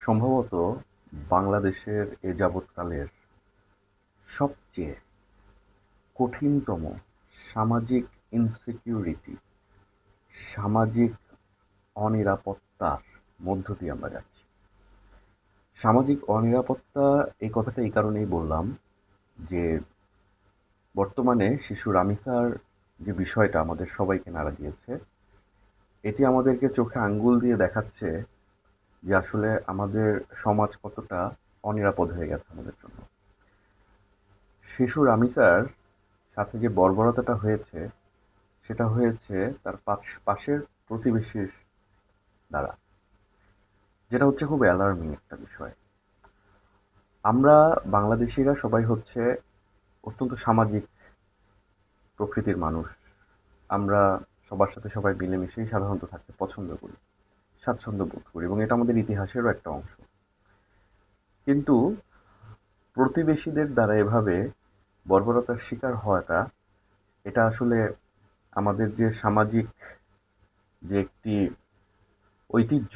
সম্ভবত বাংলাদেশের এ যাবৎকালের সবচেয়ে কঠিনতম সামাজিক ইনসিকিউরিটি, সামাজিক অনিরাপত্তার মধ্য দিয়ে আমরা যাচ্ছি। সামাজিক অনিরাপত্তা এই কথাটা এই কারণেই বললাম যে বর্তমানে শিশু রামিসার যে বিষয়টা আমাদের সবাইকে নাড়া দিয়েছে, এটি আমাদেরকে চোখে আঙ্গুল দিয়ে দেখাচ্ছে যে আসলে আমাদের সমাজ কতটা অনিরাপদ হয়ে গেছে আমাদের জন্য। শিশু রামিসার সাথে যে বর্বরতাটা হয়েছে সেটা হয়েছে তার পাশের প্রতিবেশীর দ্বারা, যেটা হচ্ছে খুব অ্যালার্মিং একটা বিষয়। আমরা বাংলাদেশিরা সবাই হচ্ছে অত্যন্ত সামাজিক প্রকৃতির মানুষ। আমরা সবার সাথে সবাই মিলেমিশেই সাধারণত থাকতে পছন্দ করি, স্বাচ্ছন্দ্য বোধ করি, এবং এটা আমাদের ইতিহাসেরও একটা অংশ। কিন্তু প্রতিবেশীদের দ্বারা এভাবে বর্বরতার শিকার হওয়াটা, এটা আসলে আমাদের যে সামাজিক যে একটি ঐতিহ্য,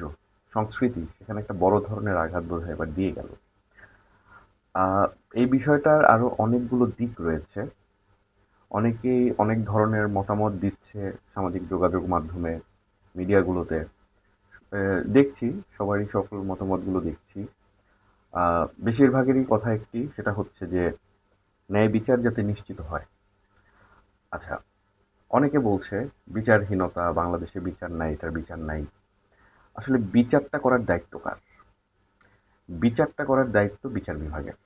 সংস্কৃতি, সেখানে একটা বড় ধরনের আঘাত বোধহয় এবার দিয়ে গেল। আহ, এই বিষয়টার আরো অনেকগুলো দিক রয়েছে। অনেকেই অনেক ধরনের মতামত দিচ্ছে সামাজিক যোগাযোগ মাধ্যমে, মিডিয়াগুলোতে। দেখছি, সবারই সকল মতামতগুলো দেখছি। বেশিরভাগেরই কথা একটি, সেটা হচ্ছে যে ন্যায় বিচার যাতে নিশ্চিত হয়। আচ্ছা, অনেকে বলছে বিচারহীনতা, বাংলাদেশে বিচার নাই, এটার বিচার নাই। আসলে বিচারটা করার দায়িত্ব কার? বিচারটা করার দায়িত্ব বিচার বিভাগের।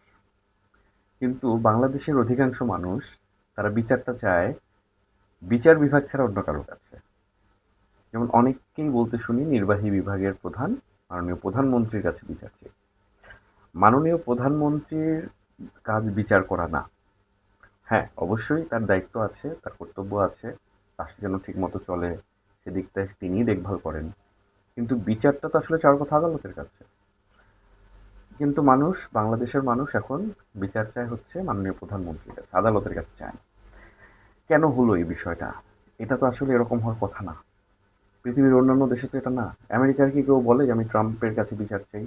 কিন্তু বাংলাদেশের অধিকাংশ মানুষ, তারা বিচারটা চায় বিচার বিভাগ ছাড়া অন্য কারো কাছে। যেমন অনেককেই বলতে শুনি নির্বাহী বিভাগের প্রধান মাননীয় প্রধানমন্ত্রীর কাছে বিচার চাই। মাননীয় প্রধানমন্ত্রীর কাজ বিচার করা না। হ্যাঁ, অবশ্যই তার দায়িত্ব আছে, তার কর্তব্য আছে, রাষ্ট্র যেন ঠিক মতো চলে সেদিকটা তিনিই দেখভাল করেন। কিন্তু বিচারটা তো আসলে চাওয়ার কথা আদালতের কাছে। কিন্তু মানুষ, বাংলাদেশের মানুষ এখন বিচার চায় হচ্ছে মাননীয় প্রধানমন্ত্রীর কাছে, আদালতের কাছে চায় না। কেন হলো এই বিষয়টা? এটা তো আসলে এরকম হওয়ার কথা না। পৃথিবীর অন্যান্য দেশে তো এটা না। আমেরিকার কি কেউ বলে যে আমি ট্রাম্পের কাছে বিচার চাই,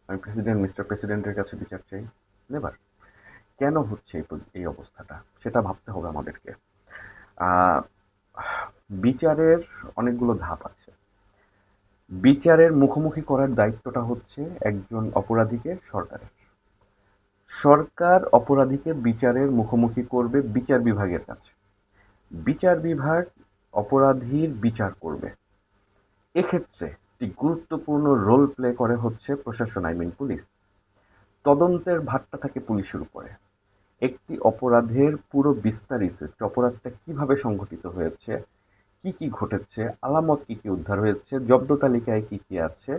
আমি মিস্টার প্রেসিডেন্টের কাছে বিচার চাই? নেভার। কেন হচ্ছে এই অবস্থাটা, সেটা ভাবতে হবে আমাদেরকে। আহ, বিচারের অনেকগুলো ধাপ আছে। বিচারের মুখোমুখি করার দায়িত্বটা হচ্ছে একজন অপরাধীকে সরকারের। সরকার অপরাধীকে বিচারের মুখোমুখি করবে বিচার বিভাগের কাছে। বিচার বিভাগ অপরাধীর বিচার করবে। এক্ষেত্রে একটি গুরুত্বপূর্ণ রোল প্লে করে হচ্ছে প্রশাসন, আই মিন পুলিশ। তদন্তের ভারটা থাকে পুলিশের উপরে। একটি অপরাধের পুরো বিস্তারিত, অপরাধটা কিভাবে সংঘটিত হয়েছে, কি কি ঘটেছে, আলামত কি কি উদ্ধার হয়েছে, জব্দ তালিকায় কি কি আছে,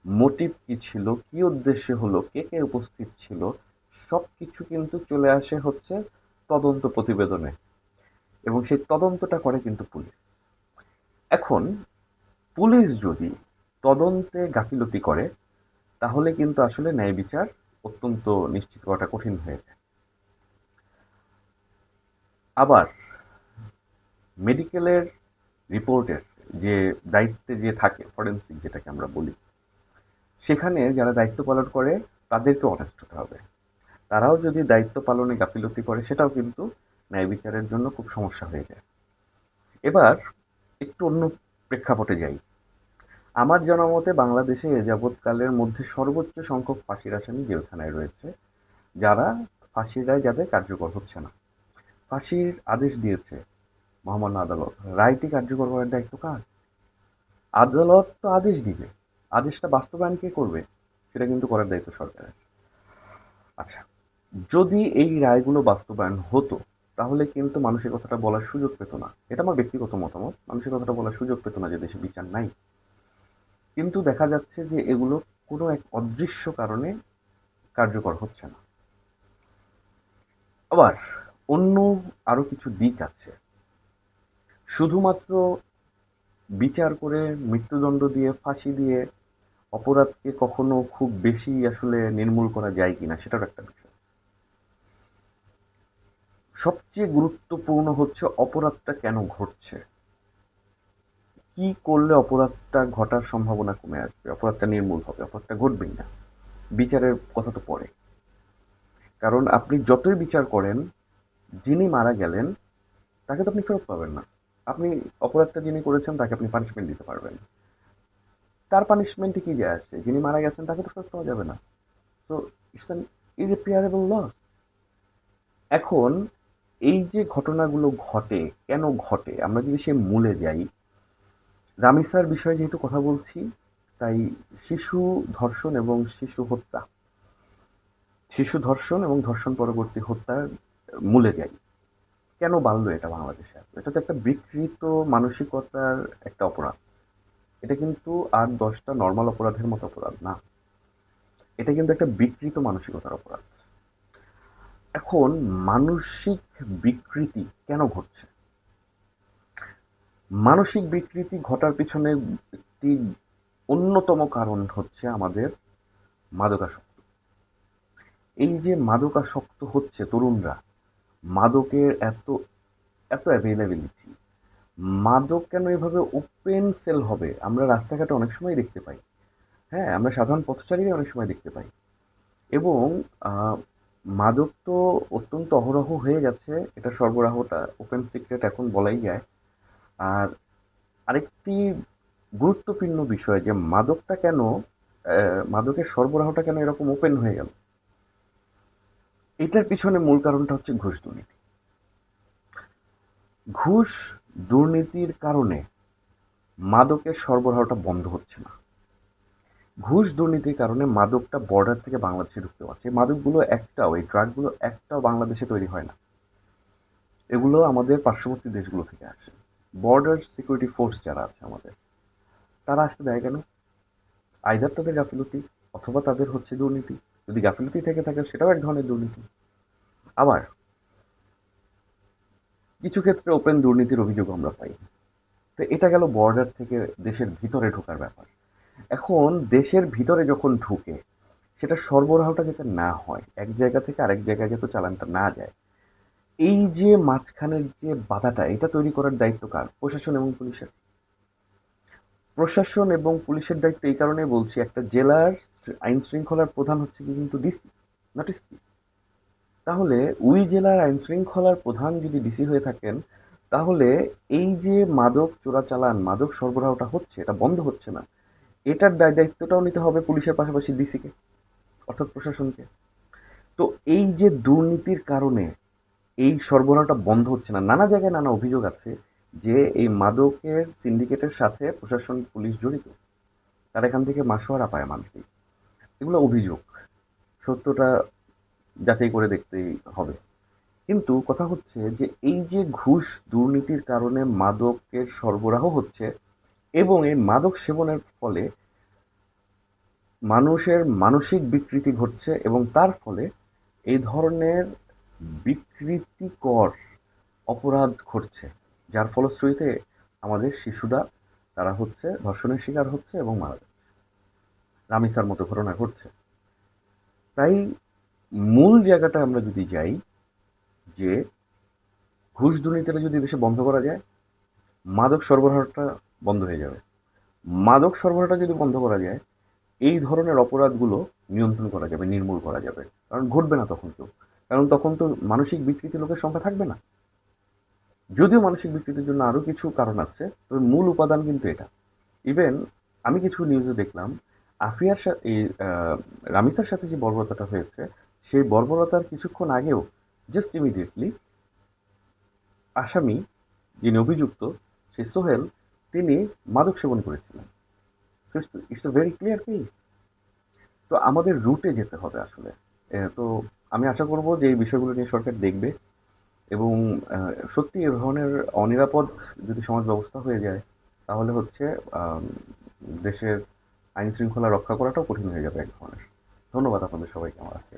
মোটিভ কি ছিল, কি উদ্দেশ্যে হলো, কে কে উপস্থিত ছিল, সবকিছু কিন্তু চলে আসে হচ্ছে তদন্ত প্রতিবেদনে। এবং সেই তদন্তটা করে কিন্তু পুলিশ। এখন পুলিশ যদি তদন্তে গাফিলতি করে, তাহলে কিন্তু আসলে ন্যায় বিচার অত্যন্ত নিশ্চিত করাটা কঠিন হয়ে যায়। আবার মেডিকেলের রিপোর্টের যে দায়িত্বে যে থাকে, ফরেন্সিক যেটাকে আমরা বলি, সেখানে যারা দায়িত্ব পালন করে তাদেরকে অনেস্ট হতে হবে। তারাও যদি দায়িত্ব পালনে গাফিলতি করে, সেটাও কিন্তু ন্যায় বিচারের জন্য খুব সমস্যা হয়ে যায়। এবার একটু অন্য প্রেক্ষাপটে যাই। আমার জানা মতে বাংলাদেশে এ যাবৎকালের মধ্যে সর্বোচ্চ সংখ্যক ফাঁসির আসামি জেলখানায় রয়েছে, যারা ফাঁসির রায় যাদের কার্যকর হচ্ছে না। ফাঁসির আদেশ দিয়েছে মহামান্য আদালত, রায়টি কার্যকর করার দায়িত্ব কার? আদালত তো আদেশ দিবে, আদেশটা বাস্তবায়ন কে করবে? সেটা কিন্তু করার দায়িত্ব সরকারের। আচ্ছা, যদি এই রায়গুলো বাস্তবায়ন হতো, তাহলে কিন্তু মানুষের কথাটা বলার সুযোগ পেত না। এটা আমার ব্যক্তিগত মতামত, মানুষের কথাটা বলার সুযোগ পেত না যে দেশে বিচার নাই। কিন্তু দেখা যাচ্ছে যে এগুলো কোনো এক অদৃশ্য কারণে কার্যকর হচ্ছে না। আবার অন্য আরো কিছু দিক আছে। শুধুমাত্র বিচার করে, মৃত্যুদণ্ড দিয়ে, ফাঁসি দিয়ে অপরাধকে কখনো খুব বেশি আসলে নির্মূল করা যায় কিনা, সেটার একটা বিষয়। সবচেয়ে গুরুত্বপূর্ণ হচ্ছে অপরাধটা কেন ঘটছে, কি করলে অপরাধটা ঘটার সম্ভাবনা কমে আসবে, অপরাধটা নির্মূল হবে, অপরাধটা ঘটবেই না। বিচারের কথা তো পড়ে, কারণ আপনি যতই বিচার করেন, যিনি মারা গেলেন তাকে তো আপনি ফেরত পাবেন না। আপনি অপরাধটা যিনি করেছেন তাকে আপনি পানিশমেন্ট দিতে পারবেন, তার পানিশমেন্টে কি যায় আসে? যিনি মারা গেছেন তাকে তো ফেরত পাওয়া যাবে না। তো ইটস অ্যান ইররিপেয়ারেবল লস। এখন এই যে ঘটনাগুলো ঘটে, কেন ঘটে? আমরা যদি সে মূলে যাই, রামিসার বিষয়ে যেহেতু কথা বলছি, তাই শিশু ধর্ষণ এবং শিশু ধর্ষণ এবং ধর্ষণ পরবর্তী হত্যার মূলে যাই। কেন বাড়লো এটা বাংলাদেশে? এটা তো একটা বিকৃত মানসিকতার একটা অপরাধ। এটা কিন্তু আর 10টা নরমাল অপরাধের মতো অপরাধ না। এটা কিন্তু একটা বিকৃত মানসিকতার অপরাধ। এখন মানসিক বিকৃতি কেন ঘটছে? মানসিক বিকৃতি ঘটার পিছনে একটি অন্যতম কারণ হচ্ছে আমাদের মাদকাসক্তি। এই যে মাদকাসক্ত হচ্ছে তরুণরা, মাদকের এত এত অ্যাভেলেবিলিটি, মাদক কেন এভাবে ওপেন সেল হবে? আমরা রাস্তাঘাটে অনেক সময় দেখতে পাই। হ্যাঁ, আমরা সাধারণ পথচারীরা অনেক সময় দেখতে পাই। এবং আহ, মাদক তো অত্যন্ত অহরহ হয়ে গেছে, এটা সরবরাহটা ওপেন সিক্রেট এখন বলাই যায়। আর আরেকটি গুরুত্বপূর্ণ বিষয় যে মাদকটা কেন, মাদকের সরবরাহটা কেন এরকম ওপেন হয়ে গেল? এটার পিছনে মূল কারণটা হচ্ছে ঘুষ দুর্নীতি। ঘুষ দুর্নীতির কারণে মাদকের সরবরাহটা বন্ধ হচ্ছে না। ঘুষ দুর্নীতির কারণে মাদকটা বর্ডার থেকে বাংলাদেশে ঢুকতে পারছে। এই মাদকগুলো একটাও, এই ড্রাগগুলো একটাও বাংলাদেশে তৈরি হয় না। এগুলো আমাদের পার্শ্ববর্তী দেশগুলো থেকে আসে। বর্ডার সিকিউরিটি ফোর্স যারা আছে আমাদের, তারা আসতে দেয় কেন? আইদার তাদের গাফিলতি, অথবা তাদের হচ্ছে দুর্নীতি। যদি গাফিলতি থেকে থাকে সেটাও এক ধরনের দুর্নীতি। আবার কিছু ক্ষেত্রে ওপেন দুর্নীতির অভিযোগ আমরা পাই। তো এটা গেল বর্ডার থেকে দেশের ভিতরে ঢোকার ব্যাপার। এখন দেশের ভিতরে যখন ঢুকে, সেটা সরবরাহটা যাতে না হয়, এক জায়গা থেকে আরেক জায়গায় যাতে চালানটা না যায়, এই যে মাঝখানের যে বাধাটা, এটা তৈরি করার দায়িত্ব কার? প্রশাসন এবং পুলিশের। প্রশাসন এবং পুলিশের দায়িত্ব এই কারণে বলছি, একটা জেলার আইন শৃঙ্খলার প্রধান হচ্ছে কি কিন্তু ডিসি, নট এসপি। তাহলে ওই জেলার আইন শৃঙ্খলার প্রধান যদি ডিসি হয়ে থাকেন, তাহলে এই যে মাদক চোরাচালান, মাদক সরবরাহটা হচ্ছে, এটা বন্ধ হচ্ছে না, এটার দায় দায়িত্বটাও নিতে হবে পুলিশের পাশাপাশি ডিসিকে, অর্থাৎ প্রশাসনকে। তো এই যে দুর্নীতির কারণে এই সরবরাহটা বন্ধ হচ্ছে না, নানা জায়গায় নানা অভিযোগ আছে যে এই মাদকের সিন্ডিকেটের সাথে প্রশাসন পুলিশ জড়িত, তারা এখান থেকে মাসোয়ারা পায় মান্থলি। এগুলো অভিযোগ, সত্যটা যাচাই করে দেখতেই হবে। কিন্তু কথা হচ্ছে যে এই যে ঘুষ দুর্নীতির কারণে মাদকের সরবরাহ হচ্ছে, এবং এই মাদক সেবনের ফলে মানুষের মানসিক বিকৃতি ঘটছে, এবং তার ফলে এই ধরনের বিকৃতিকর অপরাধ ঘটছে, যার ফলশ্রুতিতে আমাদের শিশুরা, তারা হচ্ছে ধর্ষণের শিকার হচ্ছে এবং মারা যাচ্ছে। রামিসার মতো ঘটনা ঘটছে। তাই মূল জায়গাটা আমরা যদি যাই, যে ঘুষ দুর্নীতিটা যদি দেশে বন্ধ করা যায়, মাদক সরবরাহটা বন্ধ হয়ে যাবে। মাদক সরবরাহটা যদি বন্ধ করা যায়, এই ধরনের অপরাধগুলো নিয়ন্ত্রণ করা যাবে, নির্মূল করা যাবে। কারণ ঘটবে না তখন কেউ, কারণ তখন তো মানসিক বিকৃতি লোকের সংখ্যা থাকবে না। যদিও মানসিক বিকৃতির জন্য আরো কিছু কারণ আছে, তবে মূল উপাদান কিন্তু এটা। ইভেন আমি কিছু নিউজে দেখলাম, আফিয়ার সাথে এই রামিসার সাথে যে বর্বরতাটা হয়েছে, সেই বর্বরতার কিছুক্ষণ আগেও জাস্ট ইমিডিয়েটলি আসামি, যিনি অভিযুক্ত, সেই সোহেল, তিনি মাদক সেবন করেছিলেন। It's a very clear case. তো আমাদের রুটে যেতে হবে আসলে। তো আমি আশা করব যে এই বিষয়গুলো নিয়ে সরকার দেখবে, এবং সত্যি এ ধরনের অনিরাপদ যদি সমাজ ব্যবস্থা হয়ে যায়, তাহলে হচ্ছে আম, দেশের আইন শৃঙ্খলা রক্ষা করাটাও কঠিন হয়ে যাবে এক ধরনের। ধন্যবাদ আপনাদের সবাইকে আমার আজকে